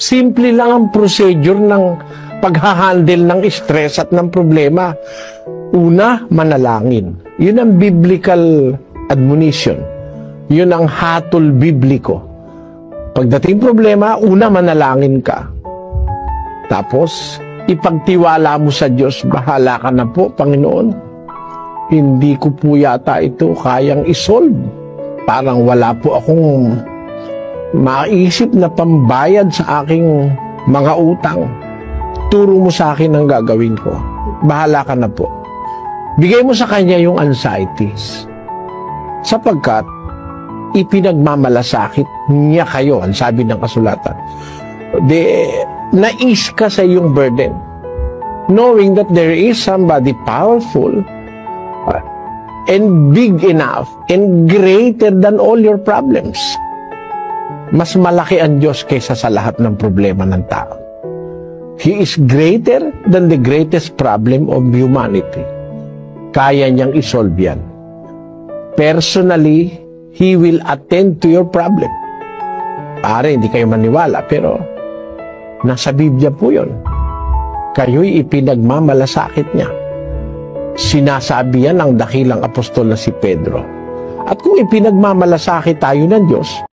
Simple lang ang procedure ng paghahandle ng stress at ng problema. Una, manalangin. Yun ang biblical admonition. Yun ang hatol bibliko. Pagdating problema, una, manalangin ka. Tapos, ipagtiwala mo sa Diyos, bahala ka na po, Panginoon. Hindi ko po yata ito kayang isolve. Parang wala po akong maisip na pambayad sa aking mga utang. Turo mo sa akin ang gagawin ko. Bahala ka na po. Bigay mo sa Kanya yung anxieties. Sapagkat, ipinagmamalasakit niya kayo, ang sabi ng kasulatan. Nais ka sa iyong burden. Knowing that there is somebody powerful and big enough and greater than all your problems. Mas malaki ang Diyos kaysa sa lahat ng problema ng tao. He is greater than the greatest problem of humanity. Kaya niyang isolve yan. Personally, He will attend to your problem. Pare, hindi kayo maniwala, pero nasa Biblia po yun. Kayo'y ipinagmamalasakit niya. Sinasabi yan ng dakilang apostol na si Pedro. At kung ipinagmamalasakit tayo ng Diyos,